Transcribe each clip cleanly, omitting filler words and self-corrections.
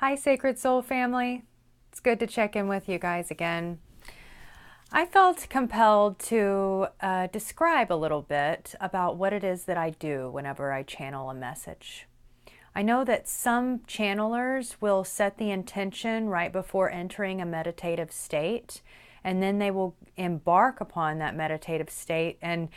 Hi, Sacred Soul family. It's good to check in with you guys again. I felt compelled to describe a little bit about what it is that I do whenever I channel a message. I know that some channelers will set the intention right before entering a meditative state, and then they will embark upon that meditative state, and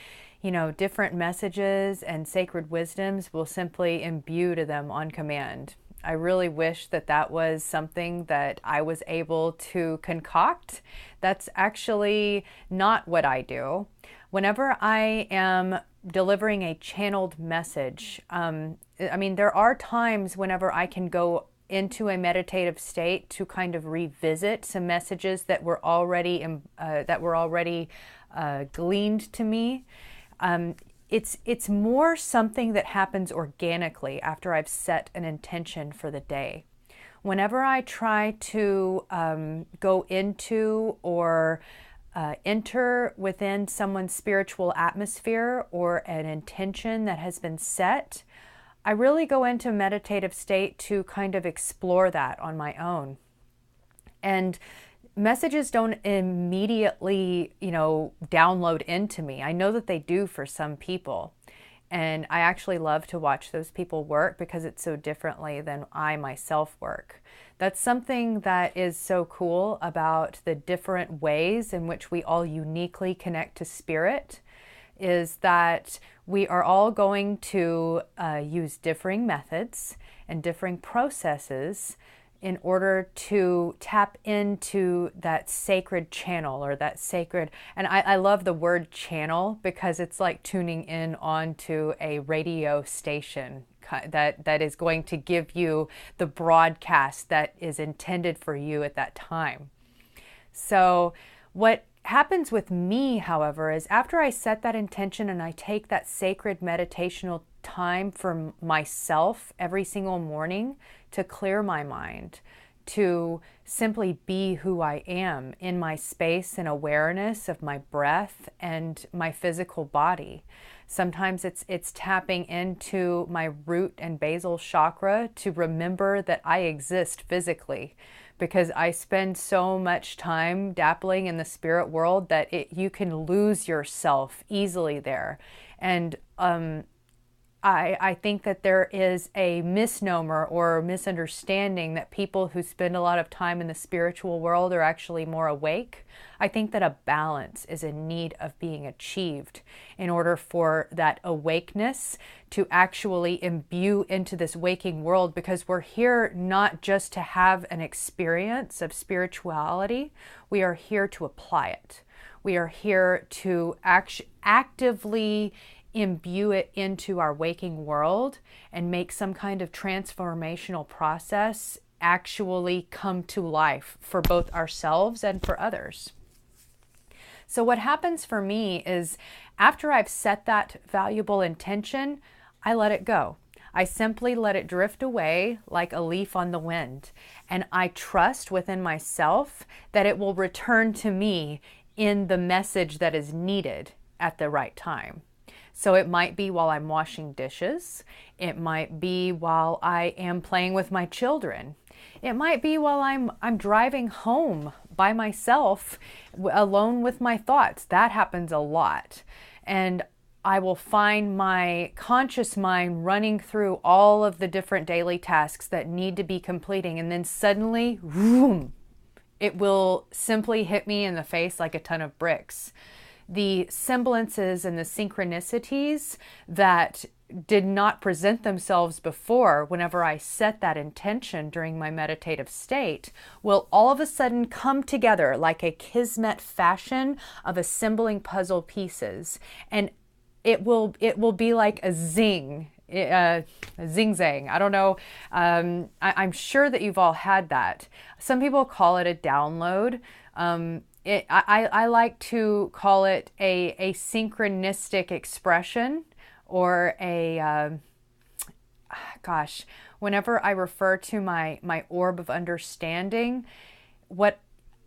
different messages and sacred wisdoms will simply imbue to them on command. I really wish that that was something that I was able to concoct. That's actually not what I do. Whenever I am delivering a channeled message, there are times whenever I can go into a meditative state to kind of revisit some messages that were already gleaned to me. It's more something that happens organically after I've set an intention for the day. Whenever I try to go into or enter within someone's spiritual atmosphere or an intention that has been set, I really go into a meditative state to kind of explore that on my own. And messages don't immediately, download into me. I know that they do for some people. And I actually love to watch those people work because it's so differently than I myself work. That's something that is so cool about the different ways in which we all uniquely connect to spirit, is that we are all going to use differing methods and differing processes in order to tap into that sacred channel or that sacred, and I love the word channel because it's like tuning in onto a radio station that is going to give you the broadcast that is intended for you at that time. So what happens with me, however, is after I set that intention and I take that sacred meditational time for myself every single morning to clear my mind, to simply be who I am in my space and awareness of my breath and my physical body. Sometimes it's tapping into my root and basal chakra to remember that I exist physically, because I spend so much time dabbling in the spirit world that you can lose yourself easily there. And I think that there is a misnomer or misunderstanding that people who spend a lot of time in the spiritual world are actually more awake. I think that a balance is in need of being achieved in order for that awakeness to actually imbue into this waking world, because we're here not just to have an experience of spirituality, we are here to apply it. We are here to actively imbue it into our waking world and make some kind of transformational process actually come to life for both ourselves and for others. So what happens for me is, after I've set that valuable intention, I let it go. I simply let it drift away like a leaf on the wind. And I trust within myself that it will return to me in the message that is needed at the right time. So it might be while I'm washing dishes. It might be while I am playing with my children. It might be while I'm driving home by myself, alone with my thoughts. That happens a lot. And I will find my conscious mind running through all of the different daily tasks that need to be completing. And then suddenly, boom, it will simply hit me in the face like a ton of bricks. The semblances and the synchronicities that did not present themselves before whenever I set that intention during my meditative state will all of a sudden come together like a kismet fashion of assembling puzzle pieces. And it will be like a zing, a zing-zang. I don't know. I'm sure that you've all had that. Some people call it a download. I like to call it a synchronistic expression, or whenever I refer to my orb of understanding, what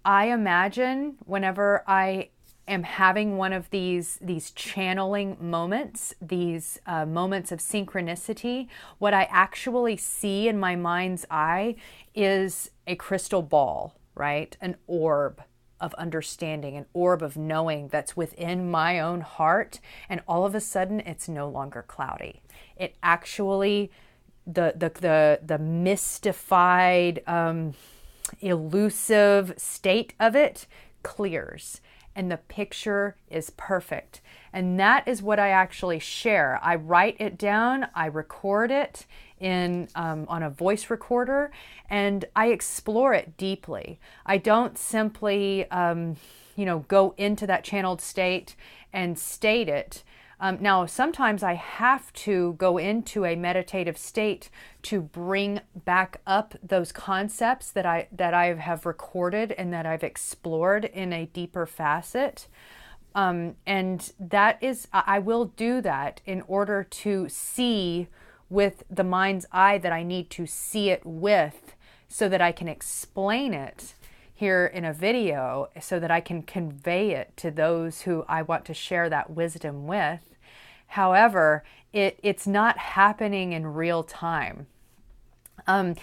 I imagine whenever I am having one of these channeling moments, these moments of synchronicity, what I actually see in my mind's eye is a crystal ball, right? An orb of understanding, an orb of knowing that's within my own heart. And all of a sudden, it's no longer cloudy. It actually, the mystified, elusive state of it clears, and the picture is perfect. And that is what I actually share. I write it down, I record it on a voice recorder, and I explore it deeply. I don't simply, go into that channeled state and state it. Now, sometimes I have to go into a meditative state to bring back up those concepts that I have recorded and that I've explored in a deeper facet. And that is, I will do that in order to see with the mind's eye that I need to see it with, so that I can explain it here in a video, so that I can convey it to those who I want to share that wisdom with. However, it's not happening in real time. And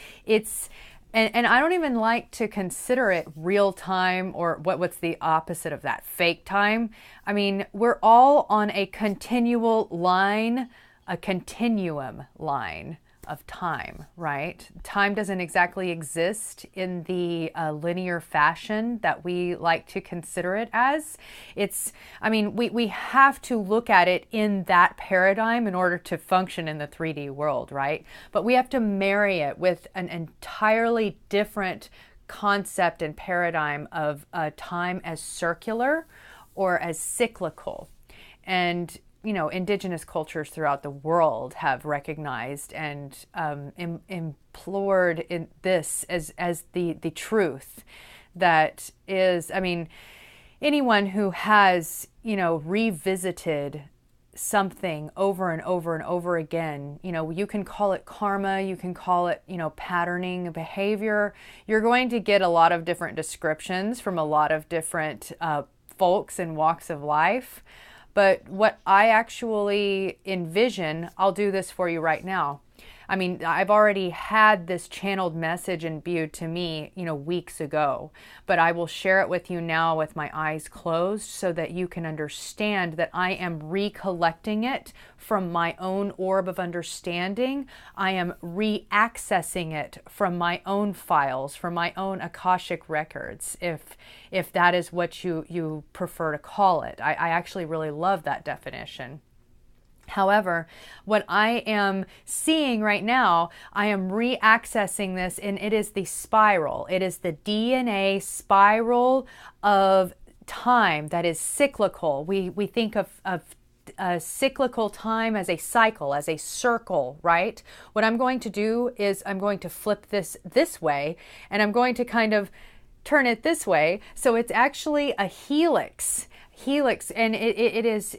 I don't even like to consider it real time, or what's the opposite of that, fake time. I mean, we're all on a continual line, a continuum line of time, right? Time doesn't exactly exist in the linear fashion that we like to consider it as. We have to look at it in that paradigm in order to function in the 3D world, right? But we have to marry it with an entirely different concept and paradigm of time as circular or as cyclical. And indigenous cultures throughout the world have recognized and implored in this as the truth that is, anyone who has, revisited something over and over and over again, you can call it karma, you can call it, patterning behavior. You're going to get a lot of different descriptions from a lot of different folks and walks of life. But what I actually envision, I'll do this for you right now. I've already had this channeled message imbued to me, weeks ago, but I will share it with you now with my eyes closed so that you can understand that I am recollecting it from my own orb of understanding. I am re-accessing it from my own files, from my own Akashic records, if that is what you prefer to call it. I actually really love that definition. However, what I am seeing right now, I am re-accessing this, and it is the spiral. It is the DNA spiral of time that is cyclical. We think of cyclical time as a cycle, as a circle, right? What I'm going to do is I'm going to flip this way, and I'm going to kind of turn it this way. So it's actually a helix, and it is,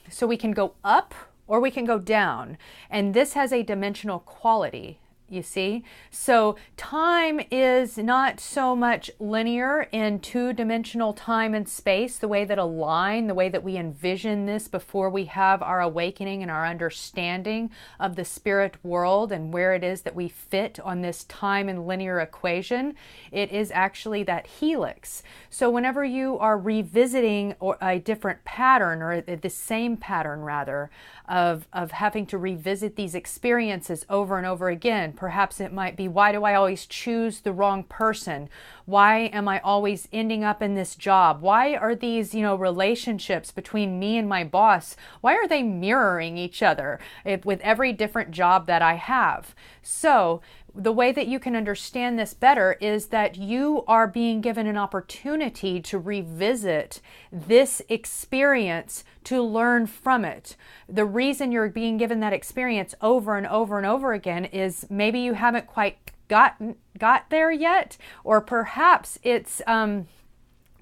so we can go up or we can go down. And this has a dimensional quality, you see? So time is not so much linear in two-dimensional time and space, the way that the way that we envision this before we have our awakening and our understanding of the spirit world and where it is that we fit on this time and linear equation. It is actually that helix. So whenever you are revisiting a different pattern, or the same pattern rather, of having to revisit these experiences over and over again. Perhaps it might be, why do I always choose the wrong person? Why am I always ending up in this job? Why are these, relationships between me and my boss, why are they mirroring each other with every different job that I have? So the way that you can understand this better is that you are being given an opportunity to revisit this experience to learn from it. The reason you're being given that experience over and over and over again is maybe you haven't quite got there yet, or perhaps it's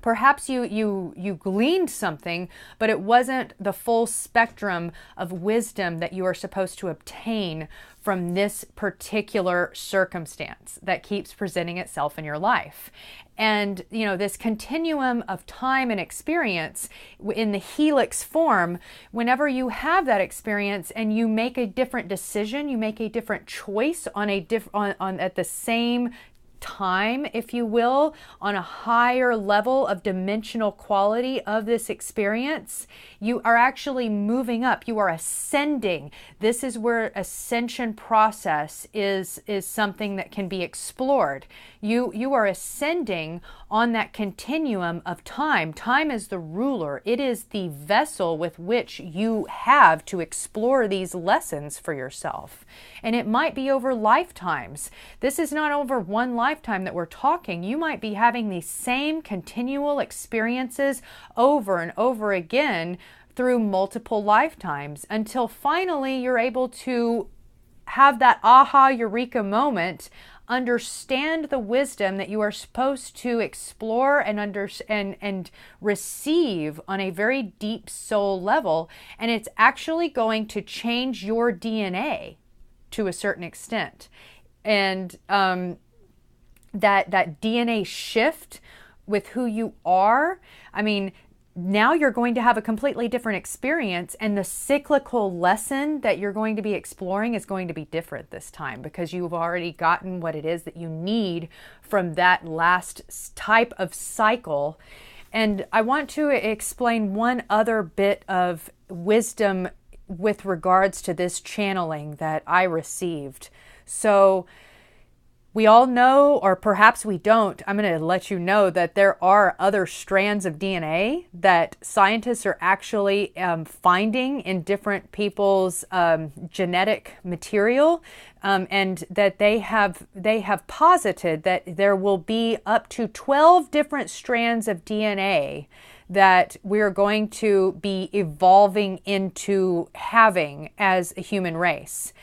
Perhaps you gleaned something, but it wasn't the full spectrum of wisdom that you are supposed to obtain from this particular circumstance that keeps presenting itself in your life. And, you know, this continuum of time and experience in the helix form, whenever you have that experience and you make a different decision, you make a different choice on at the same time, if you will, on a higher level of dimensional quality of this experience, you are actually moving up. You are ascending. This is where ascension process is something that can be explored. You are ascending on that continuum of time. Time is the ruler. It is the vessel with which you have to explore these lessons for yourself. And it might be over lifetimes. This is not over one lifetime that we're talking. You might be having these same continual experiences over and over again through multiple lifetimes until finally you're able to have that aha eureka moment, understand the wisdom that you are supposed to explore and receive on a very deep soul level, and it's actually going to change your DNA to a certain extent. And that DNA shift with who you are, I mean, now you're going to have a completely different experience, and the cyclical lesson that you're going to be exploring is going to be different this time because you've already gotten what it is that you need from that last type of cycle. And I want to explain one other bit of wisdom with regards to this channeling that I received. So we all know, or perhaps we don't, I'm going to let you know that there are other strands of DNA that scientists are actually finding in different people's genetic material, and that they have posited that there will be up to 12 different strands of DNA that we're going to be evolving into having as a human race.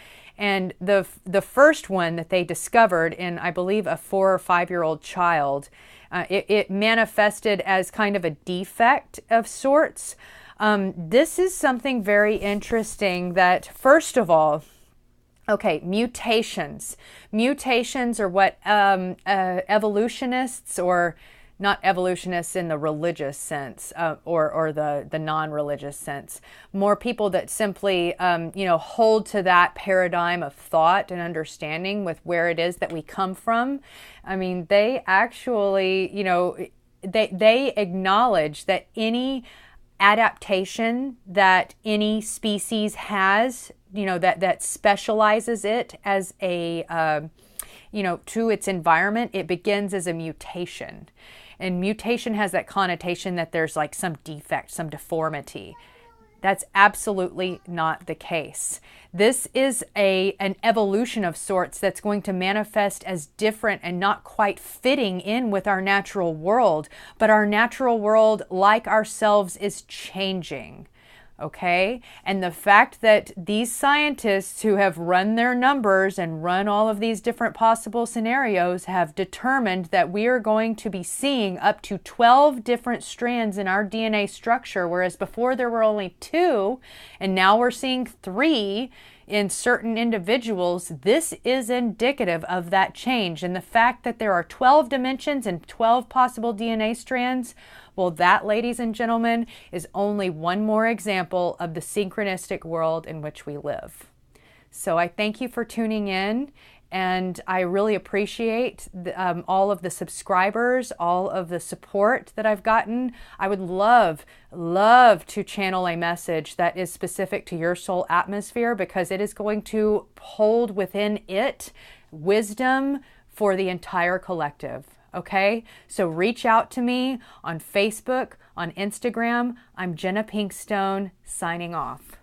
And the first one that they discovered in, I believe, a 4 or 5-year-old child, it manifested as kind of a defect of sorts. This is something very interesting that, first of all, okay, mutations. Mutations are what evolutionists, or not evolutionists in the religious sense, or the non-religious sense. More people that simply, hold to that paradigm of thought and understanding with where it is that we come from. I mean, they actually, they acknowledge that any adaptation that any species has, that specializes it as a, to its environment, it begins as a mutation. And mutation has that connotation that there's like some defect, some deformity. That's absolutely not the case. This is an evolution of sorts that's going to manifest as different and not quite fitting in with our natural world. But our natural world, like ourselves, is changing. Okay? And the fact that these scientists who have run their numbers and run all of these different possible scenarios have determined that we are going to be seeing up to 12 different strands in our DNA structure, whereas before there were only 2, and now we're seeing 3 in certain individuals. This is indicative of that change. And the fact that there are 12 dimensions and 12 possible DNA strands, well, that, ladies and gentlemen, is only one more example of the synchronistic world in which we live. So I thank you for tuning in, and I really appreciate all of the subscribers, all of the support that I've gotten. I would love to channel a message that is specific to your soul atmosphere, because it is going to hold within it wisdom for the entire collective. Okay, so reach out to me on Facebook, on Instagram. I'm Jenna PinkStone, signing off.